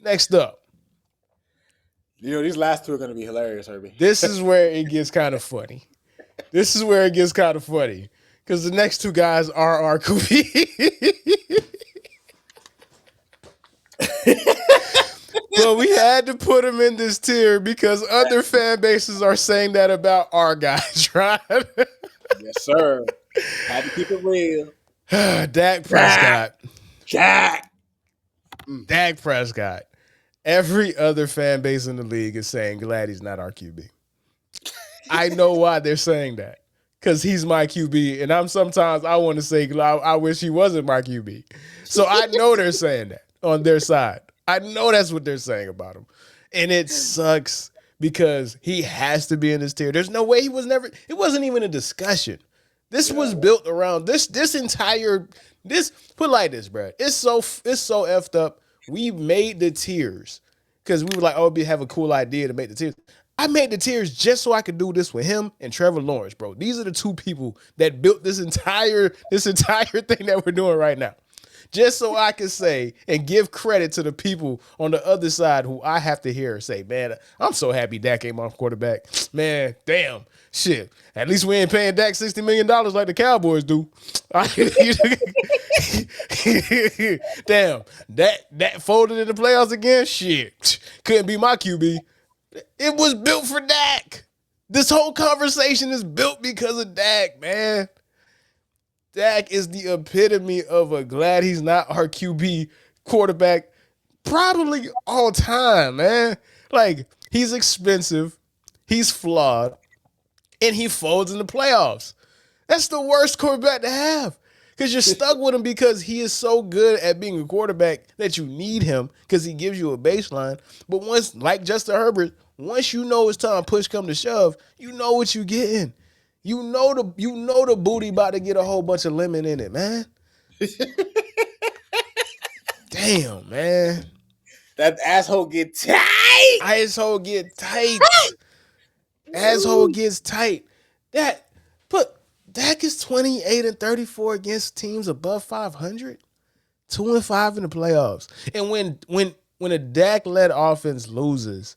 Next up. These last two are going to be hilarious, Herbie. This is where it gets kind of funny. Because the next two guys are our QB. But we had to put him in this tier because other fan bases are saying that about our guys, right? Yes, sir. Had to keep it real. Dak Prescott. Jack. Dak Prescott. Every other fan base in the league is saying, glad he's not our QB. I know why they're saying that. Because he's my QB. And I want to say, I wish he wasn't my QB. So I know they're saying that on their side. I know that's what they're saying about him. And it sucks because he has to be in this tier. There's no way it wasn't even a discussion. This was built around this put it like this, bro. It's so effed up. We made the tiers because we were like, oh, we have a cool idea to make the tiers. I made the tiers just so I could do this with him and Trevor Lawrence, bro. These are the two people that built this entire thing that we're doing right now. Just so I can say and give credit to the people on the other side who I have to hear say, man, I'm so happy Dak ain't my quarterback. Man, damn, shit. At least we ain't paying Dak $60 million like the Cowboys do. Damn, that folded in the playoffs again? Shit. Couldn't be my QB. It was built for Dak. This whole conversation is built because of Dak, man. Dak is the epitome of a glad he's not our QB quarterback probably all time, man. Like, he's expensive, he's flawed, and he folds in the playoffs. That's the worst quarterback to have because you're stuck with him because he is so good at being a quarterback that you need him because he gives you a baseline. But once, like Justin Herbert, once you know it's time push come to shove, you know what you're getting. You know the booty about to get a whole bunch of lemon in it, man. Damn, man. That asshole get tight. Asshole get tight. Asshole gets tight. Dak is 28-34 against teams above 500. 2-5 in the playoffs. And when a Dak-led offense loses,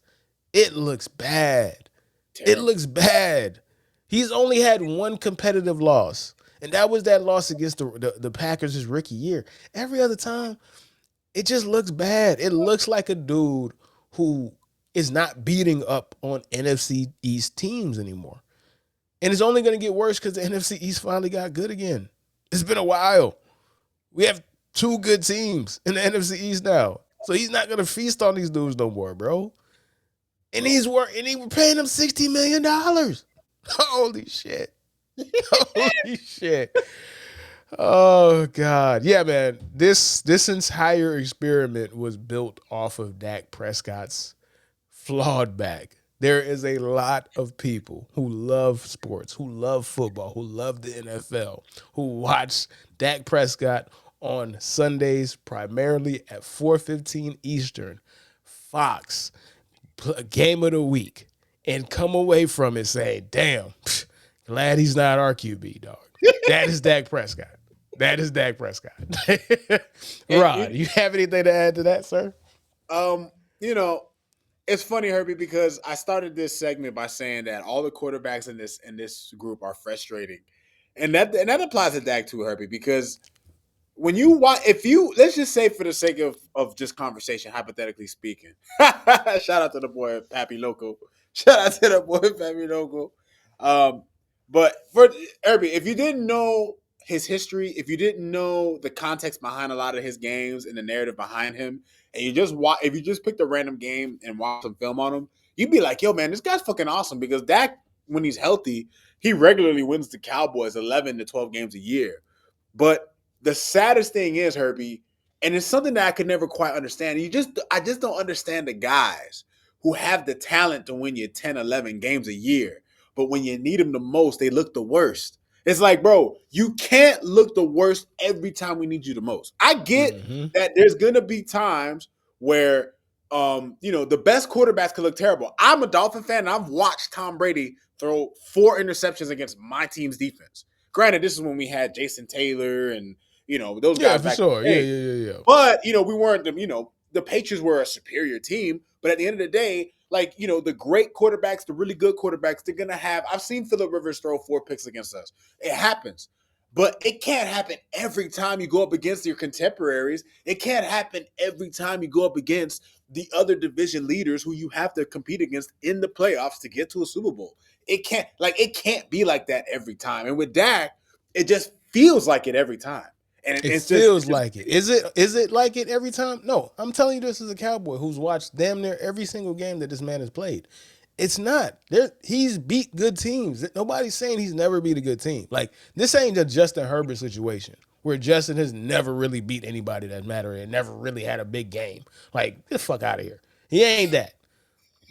it looks bad. Terrible. It looks bad. He's only had one competitive loss, and that was that loss against the Packers his rookie year. Every other time, it just looks bad. It looks like a dude who is not beating up on NFC East teams anymore. And it's only going to get worse because the NFC East finally got good again. It's been a while. We have two good teams in the NFC East now. So he's not going to feast on these dudes no more, bro. And we're paying him $60 million. Holy shit. Holy shit. Oh, God. Yeah, man. This entire experiment was built off of Dak Prescott's flawed back. There is a lot of people who love sports, who love football, who love the NFL, who watch Dak Prescott on Sundays, primarily at 4:15 Eastern, Fox, game of the week, and come away from it saying, damn, glad he's not our QB, dog. That is Dak Prescott. That is Dak Prescott. Rod, you have anything to add to that, sir? It's funny, Herbie, because I started this segment by saying that all the quarterbacks in this group are frustrating. And that applies to Dak too, Herbie, because when you watch, let's just say for the sake of just conversation, hypothetically speaking, shout out to the boy Pappy Loco. But for Herbie, if you didn't know his history, if you didn't know the context behind a lot of his games and the narrative behind him, and if you just picked a random game and watch some film on him, you'd be like, yo, man, this guy's fucking awesome because Dak, when he's healthy, he regularly wins the Cowboys 11 to 12 games a year. But the saddest thing is, Herbie, and it's something that I could never quite understand. I just don't understand the guys who have the talent to win you 10, 11 games a year. But when you need them the most, they look the worst. It's like, bro, you can't look the worst every time we need you the most. I get that there's going to be times where, the best quarterbacks can look terrible. I'm a Dolphin fan, and I've watched Tom Brady throw 4 interceptions against my team's defense. Granted, this is when we had Jason Taylor and, those guys back for sure. in the day. Yeah. But, we weren't, the Patriots were a superior team, but at the end of the day, like, the great quarterbacks, the really good quarterbacks, they're gonna have. I've seen Phillip Rivers throw 4 picks against us. It happens. But it can't happen every time you go up against your contemporaries. It can't happen every time you go up against the other division leaders who you have to compete against in the playoffs to get to a Super Bowl. It can't be like that every time. And with Dak, it just feels like it every time. And It it's feels just like it. Is it like it every time? No. I'm telling you this as a Cowboy who's watched damn near every single game that this man has played. It's not. He's beat good teams. Nobody's saying he's never beat a good team. Like, this ain't a Justin Herbert situation where Justin has never really beat anybody that mattered and never really had a big game. Like, get the fuck out of here. He ain't that.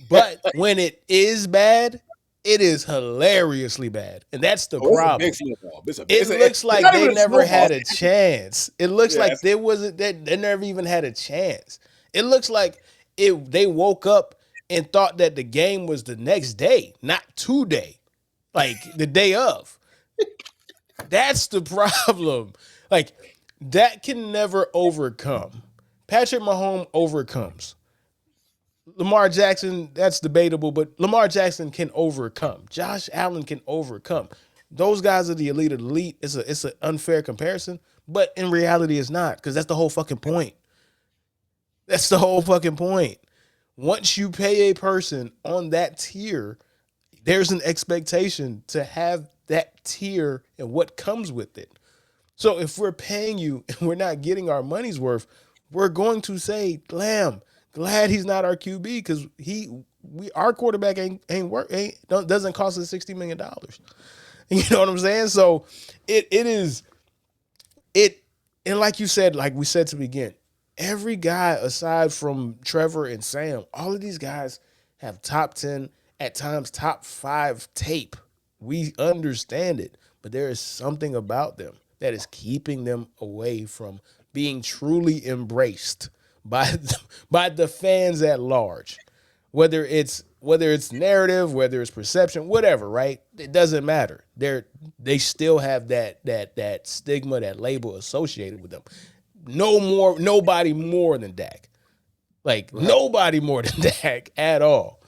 But when it is bad, it is hilariously bad. And that's the it's a big problem. snowball. It looks It's like not they even a never snowball. had a chance. It looks Yeah, like they never even had a chance. It looks like they woke up and thought that the game was the next day, not today, like the day of. That's the problem. Like, that can never overcome. Patrick Mahomes overcomes. Lamar Jackson, that's debatable, but Lamar Jackson can overcome. Josh Allen can overcome. Those guys are the elite of the elite. It's an unfair comparison, but in reality, it's not, because that's the whole fucking point. That's the whole fucking point. Once you pay a person on that tier, there's an expectation to have that tier and what comes with it. So if we're paying you and we're not getting our money's worth, we're going to say, "Damn, glad he's not our QB, because our quarterback doesn't cost us $60 million." You know what I'm saying? So it is it, and like you said, like we said to begin, every guy aside from Trevor and Sam, all of these guys have top 10, at times top 5 tape. We understand it, but there is something about them that is keeping them away from being truly embraced by the fans at large. Whether it's narrative, whether it's perception, whatever, right? It doesn't matter. They still have that stigma, that label associated with them. Nobody more than Dak. Like, right. nobody more than Dak at all.